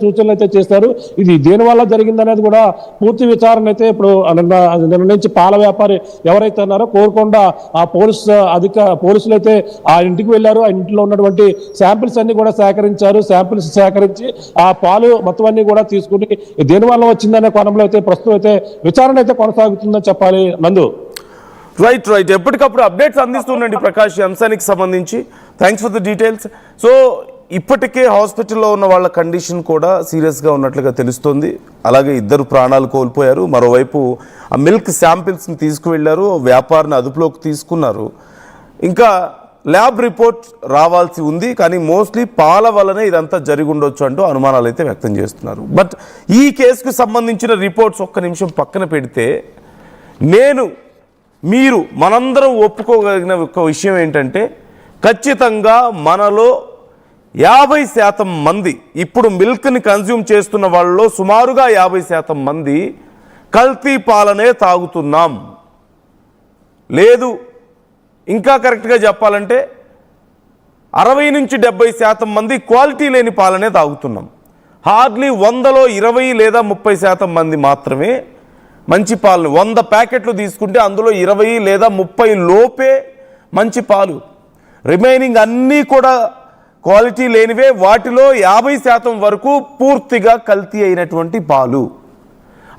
సూచనలు అయితే చేస్తారు. ఇది దేని వల్ల జరిగిందనేది కూడా పూర్తి విచారణ అయితే ఇప్పుడు నిర్ణయించి పాల వ్యాపారి ఎవరైతే ఉన్నారో కోరుకొండ ఆ పోలీసులు అయితే ఆ ఇంటికి వెళ్ళారు. ఆ ఇంట్లో ఉన్నటువంటి శాంపిల్స్ అన్ని కూడా సేకరించారు. శాంపిల్స్ సేకరించి ఆ పాలు మొత్తం అన్ని కూడా తీసుకుని దేని వల్ల వచ్చిందనే కోణంలో అయితే ప్రస్తుతం అయితే విచారణ అయితే కొనసాగుతుందని చెప్పాలి. నందు రైట్ ఎప్పటికప్పుడు అప్డేట్స్ అందిస్తుండండి ప్రకాష్ ఈ అంశానికి సంబంధించి. Thanks for the details. So ఇప్పటికే హాస్పిటల్లో ఉన్న వాళ్ళ కండిషన్ కూడా సీరియస్గా ఉన్నట్లుగా తెలుస్తోంది. అలాగే 2 ప్రాణాలు కోల్పోయారు. మరోవైపు ఆ మిల్క్ శాంపిల్స్ని తీసుకువెళ్లారు, వ్యాపారిని అదుపులోకి తీసుకున్నారు. ఇంకా ల్యాబ్ రిపోర్ట్ రావాల్సి ఉంది. కానీ మోస్ట్లీ పాల వల్లనే ఇదంతా జరిగి ఉండొచ్చు అంటూ అనుమానాలు అయితే వ్యక్తం చేస్తున్నారు. బట్ ఈ కేసుకు సంబంధించిన రిపోర్ట్స్ ఒక్క నిమిషం పక్కన పెడితే మీరు మనందరం ఒప్పుకోగలిగిన ఒక విషయం ఏంటంటే ఖచ్చితంగా మనలో 50% మంది ఇప్పుడు మిల్క్ని కన్జ్యూమ్ చేస్తున్న వాళ్ళలో సుమారుగా 50% మంది కల్తీ పాలనే తాగుతున్నాం. లేదు ఇంకా కరెక్ట్గా చెప్పాలంటే 60 నుంచి 70% మంది క్వాలిటీ లేని పాలనే తాగుతున్నాం. హార్డ్లీ 100లో 20 లేదా 30% మంది మాత్రమే మంచి పాలను 100 ప్యాకెట్లు తీసుకుంటే అందులో 20 లేదా 30 లోపే మంచి పాలు. రిమైనింగ్ అన్నీ కూడా క్వాలిటీ లేనివే. వాటిలో 50% వరకు పూర్తిగా కల్తీ అయినటువంటి పాలు.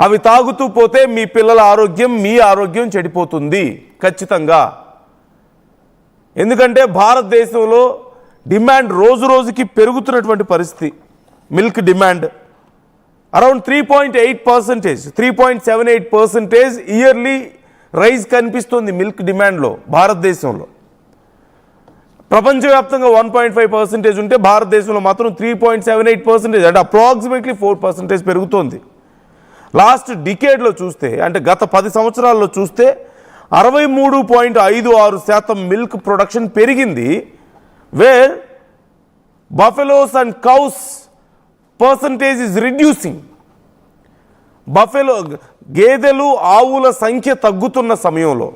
అవి తాగుతూ పోతే మీ పిల్లల ఆరోగ్యం, మీ ఆరోగ్యం చెడిపోతుంది ఖచ్చితంగా. ఎందుకంటే భారతదేశంలో డిమాండ్ రోజు రోజుకి పెరుగుతున్నటువంటి పరిస్థితి. Milk demand around 3.8%, 3.78% yearly rise కనిపిస్తుంది మిల్క్ డిమాండ్లో భారతదేశంలో. ప్రపంచవ్యాప్తంగా 1.5% ఉంటే భారతదేశంలో మాత్రం 3.78%, అంటే అప్రాక్సిమేట్లీ 4% పెరుగుతోంది. లాస్ట్ డికేడ్లో చూస్తే, అంటే గత 10 సంవత్సరాల్లో చూస్తే 63.56% మిల్క్ ప్రొడక్షన్ పెరిగింది. Where buffaloes and cows percentage is reducing. గేదెలు ఆవుల సంఖ్య తగ్గుతున్న సమయంలో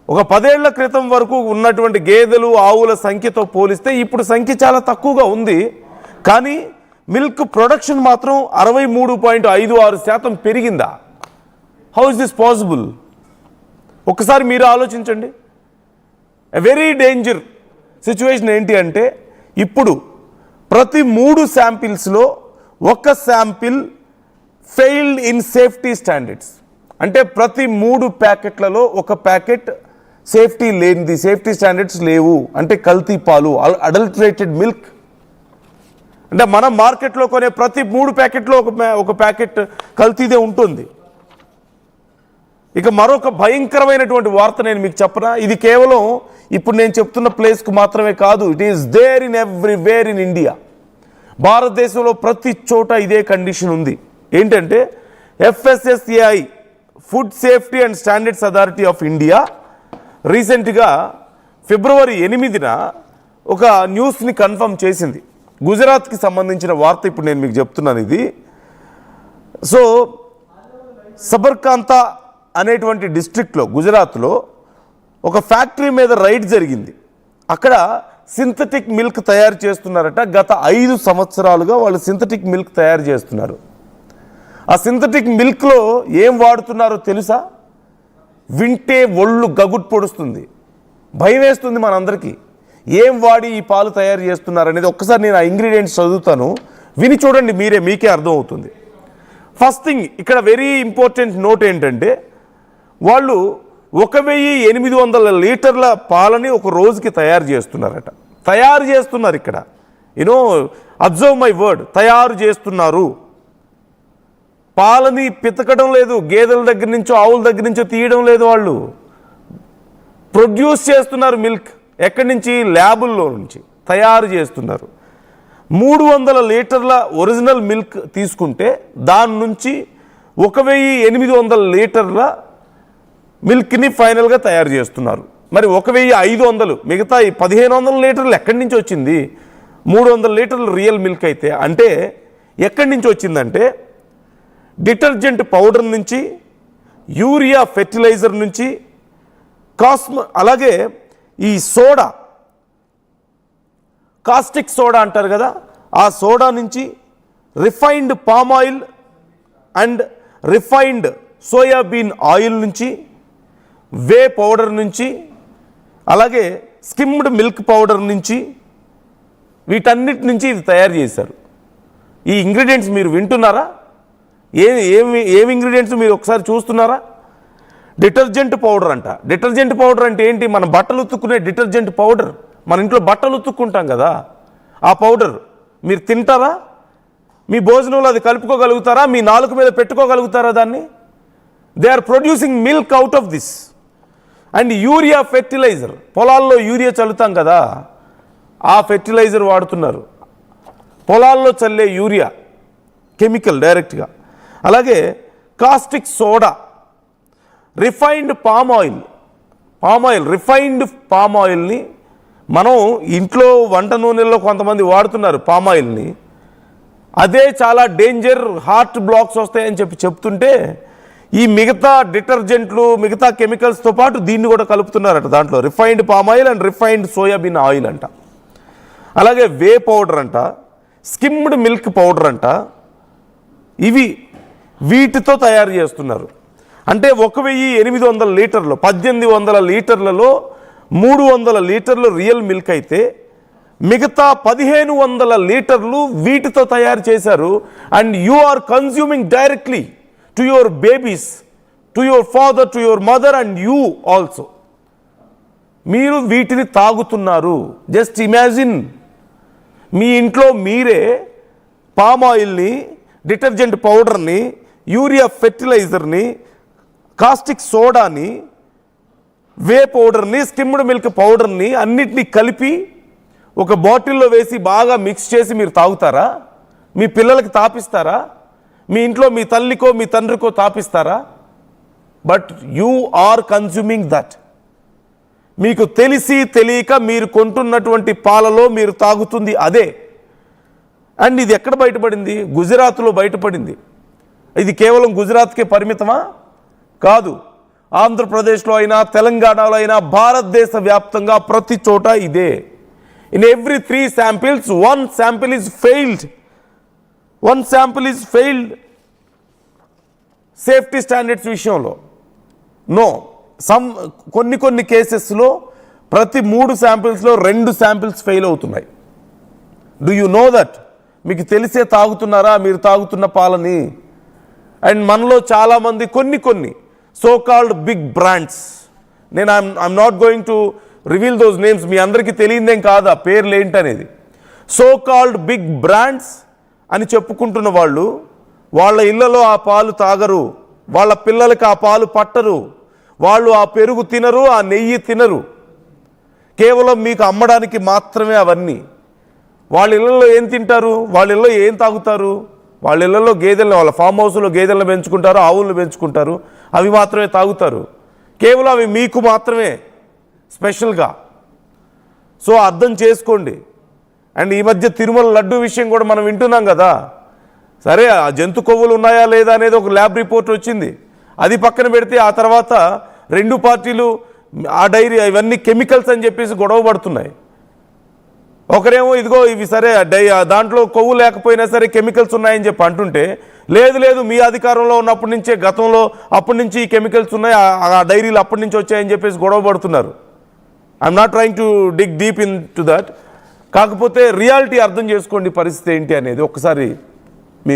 ఒక 10 ఏళ్ల క్రితం వరకు ఉన్నటువంటి గేదెలు ఆవుల సంఖ్యతో పోలిస్తే ఇప్పుడు సంఖ్య చాలా తక్కువగా ఉంది. కానీ మిల్క్ ప్రొడక్షన్ మాత్రం 63.56% పెరిగిందా? How is this possible? ఒకసారి మీరు ఆలోచించండి. వెరీ డేంజర్ సిచ్యువేషన్ ఏంటి అంటే ఇప్పుడు ప్రతి 3 శాంపిల్స్లో ఒక sample failed in safety standards. అంటే ప్రతి 3 ప్యాకెట్లలో ఒక ప్యాకెట్ సేఫ్టీ లేనిది, సేఫ్టీ స్టాండర్డ్స్ లేవు, అంటే కల్తీ పాలు, అడల్టరేటెడ్ మిల్క్. అంటే మనం మార్కెట్లో కొనే ప్రతి 3 ప్యాకెట్లో ఒక ప్యాకెట్ కల్తీదే ఉంటుంది. ఇక మరొక భయంకరమైనటువంటి వార్త నేను మీకు చెప్పనా? ఇది కేవలం ఇప్పుడు నేను చెప్తున్న ప్లేస్కు మాత్రమే కాదు, it is there in everywhere in India. భారతదేశంలో ప్రతి చోట ఇదే కండిషన్ ఉంది. ఏంటంటే FSSAI, food safety and standards authority of India, రీసెంట్గా ఫిబ్రవరి 8న ఒక న్యూస్ని కన్ఫర్మ్ చేసింది. గుజరాత్కి సంబంధించిన వార్త ఇప్పుడు నేను మీకు చెప్తున్నాను. ఇది సో సబర్కాంతా అనేటువంటి డిస్ట్రిక్ట్లో గుజరాత్లో ఒక ఫ్యాక్టరీ మీద రైడ్ జరిగింది. అక్కడ సింథటిక్ మిల్క్ తయారు చేస్తున్నారట. గత 5 సంవత్సరాలుగా వాళ్ళు సింథటిక్ మిల్క్ తయారు చేస్తున్నారు. ఆ సింథటిక్ మిల్క్లో ఏం వాడుతున్నారో తెలుసా? వింటే ఒళ్ళు గగుట్ పొడుస్తుంది, భయం వేస్తుంది మనందరికీ. ఏం వాడి ఈ పాలు తయారు చేస్తున్నారు అనేది ఒక్కసారి నేను ఆ ఇంగ్రీడియంట్స్ చదువుతాను, విని చూడండి, మీకే అర్థమవుతుంది. ఫస్ట్ థింగ్ ఇక్కడ వెరీ ఇంపార్టెంట్ నోట్ ఏంటంటే వాళ్ళు 1800 లీటర్ల పాలని ఒక రోజుకి తయారు చేస్తున్నారట. తయారు చేస్తున్నారు ఇక్కడ, అబ్జర్వ్ మై వర్డ్, తయారు చేస్తున్నారు. పాలని పితకడం లేదు, గేదెల దగ్గర నుంచో ఆవుల దగ్గర నుంచో తీయడం లేదు, వాళ్ళు ప్రొడ్యూస్ చేస్తున్నారు మిల్క్. ఎక్కడి నుంచి? ల్యాబుల్లో నుంచి తయారు చేస్తున్నారు. 300 లీటర్ల ఒరిజినల్ మిల్క్ తీసుకుంటే దాని నుంచి 1800 లీటర్ల మిల్క్ని ఫైనల్గా తయారు చేస్తున్నారు. మరి 1500, మిగతా 1500 లీటర్లు ఎక్కడి నుంచి వచ్చింది? 300 లీటర్లు రియల్ మిల్క్ అయితే అంటే ఎక్కడి నుంచి వచ్చిందంటే డిటర్జెంట్ పౌడర్ నుంచి, యూరియా ఫెర్టిలైజర్ నుంచి, అలాగే ఈ సోడా, కాస్టిక్ సోడా అంటారు కదా, ఆ సోడా నుంచి, refined palm oil and refined soybean oil నుంచి, వే పౌడర్ నుంచి, అలాగే స్కిమ్డ్ మిల్క్ పౌడర్ నుంచి, వీటన్నిటి నుంచి ఇది తయారు చేశారు. ఈ ఇంగ్రీడియంట్స్ మీరు వింటున్నారా? ఏమి ఇంగ్రీడియంట్స్ మీరు ఒకసారి చూస్తున్నారా? డిటర్జెంట్ పౌడర్ అంట. డిటర్జెంట్ పౌడర్ అంటే ఏంటి? మన బట్టలు ఉతుక్కునే డిటర్జెంట్ పౌడర్. మన ఇంట్లో బట్టలు ఉతుక్కుంటాం కదా, ఆ పౌడర్ మీరు తింటారా? మీ భోజనంలో అది కలుపుకోగలుగుతారా? మీ నాలుక మీద పెట్టుకోగలుగుతారా దాన్ని? They are producing milk out of this. And urea fertiliser, పొలాల్లో యూరియా చల్లుతాం కదా, ఆ ఫెర్టిలైజర్ వాడుతున్నారు. పొలాల్లో చల్లే యూరియా కెమికల్ డైరెక్ట్గా. అలాగే caustic soda, refined palm oil. Refined palm ఆయిల్ని మనం ఇంట్లో వంట నూనెల్లో కొంతమంది వాడుతున్నారు పామ్ ఆయిల్ని. అదే చాలా డేంజర్, హార్ట్ బ్లాక్స్ వస్తాయని చెప్తుంటే ఈ మిగతా డిటర్జెంట్లు, మిగతా కెమికల్స్తో పాటు దీన్ని కూడా కలుపుతున్నారట దాంట్లో. Refined palm oil and refined soybean oil అంట. అలాగే వే పౌడర్ అంట, స్కిమ్డ్ మిల్క్ పౌడర్ అంట. వీటితో తయారు చేస్తున్నారు. అంటే 1800 లీటర్లు, 1800 లీటర్లలో 300 లీటర్లు రియల్ మిల్క్ అయితే మిగతా 1500 లీటర్లు వీటితో తయారు చేశారు. And you are consuming directly to your babies, to your father, to your mother and you also. మీరు వీటిని తాగుతున్నారు. జస్ట్ ఇమాజిన్, మీ ఇంట్లో మీరే పామ్ ఆయిల్ని, డిటర్జెంట్ పౌడర్ని, యూరియా ఫెర్టిలైజర్ని, కాస్టిక్ సోడాని, వే పౌడర్ని, స్కిమ్డ్ మిల్క్ పౌడర్ని అన్నిటినీ కలిపి ఒక బాటిల్లో వేసి బాగా మిక్స్ చేసి మీరు తాగుతారా? మీ పిల్లలకి తాపిస్తారా? మీ ఇంట్లో మీ తల్లికో మీ తండ్రికో తాపిస్తారా? But you are consuming that. మీకు తెలిసి తెలియక మీరు కొంటున్నటువంటి పాలలో మీరు తాగుతుంది అదే. అండ్ ఇది ఎక్కడ బయటపడింది? గుజరాత్లో బయటపడింది. ఇది కేవలం గుజరాత్కే పరిమితమా? కాదు. ఆంధ్రప్రదేశ్లో అయినా, తెలంగాణలో అయినా, భారతదేశ వ్యాప్తంగా ప్రతి చోట ఇదే. In every 3 samples 1 sample is failed. 1 sample is failed safety standards విషయంలో. నో, కొన్ని కేసెస్లో ప్రతి 3 శాంపిల్స్లో 2 శాంపిల్స్ ఫెయిల్ అవుతున్నాయి. Do you know that? మీకు తెలిసే తాగుతున్నారా మీరు తాగుతున్న పాలని? అండ్ మనలో చాలామంది కొన్ని సో కాల్డ్ బిగ్ బ్రాండ్స్, నేను I'm not going to reveal those names, మీ అందరికీ తెలియదేం కాదు ఆ పేర్లు ఏంటనేది. సో కాల్డ్ బిగ్ బ్రాండ్స్ అని చెప్పుకుంటున్న వాళ్ళు వాళ్ళ ఇళ్లలో ఆ పాలు తాగరు, వాళ్ళ పిల్లలకి ఆ పాలు పట్టరు, వాళ్ళు ఆ పెరుగు తినరు, ఆ నెయ్యి తినరు. కేవలం మీకు అమ్మడానికి మాత్రమే అవన్నీ. వాళ్ళ ఇళ్లలో ఏం తింటారు? వాళ్ళ ఇళ్లలో ఏం తాగుతారు? వాళ్ళ ఇళ్లలో గేదెలను, వాళ్ళ ఫామ్ హౌస్లో గేదెలను పెంచుకుంటారు, ఆవులను పెంచుకుంటారు, అవి మాత్రమే తాగుతారు. కేవలం అవి మీకు మాత్రమే స్పెషల్గా. సో అర్థం చేసుకోండి. అండ్ ఈ మధ్య తిరుమల లడ్డు విషయం కూడా మనం వింటున్నాం కదా. సరే, ఆ జంతు కొవ్వులు ఉన్నాయా లేదా అనేది ఒక ల్యాబ్ రిపోర్ట్ వచ్చింది. అది పక్కన పెడితే ఆ తర్వాత 2 పార్టీలు ఆ డైరీ ఇవన్నీ కెమికల్స్ అని చెప్పేసి గొడవ పడుతున్నాయి. ఒకరేమో ఇదిగో ఇవి సరే దాంట్లో కొవ్వు లేకపోయినా సరే కెమికల్స్ ఉన్నాయని చెప్పి అంటుంటే, లేదు మీ అధికారంలో ఉన్నప్పటి నుంచే, గతంలో అప్పటి నుంచి ఈ కెమికల్స్ ఉన్నాయి, ఆ డైరీలు అప్పటి నుంచి వచ్చాయని చెప్పేసి గొడవ పడుతున్నారు. I'm not trying to dig deep in to that. కాకపోతే రియాలిటీ అర్థం చేసుకోండి, పరిస్థితి ఏంటి అనేది ఒకసారి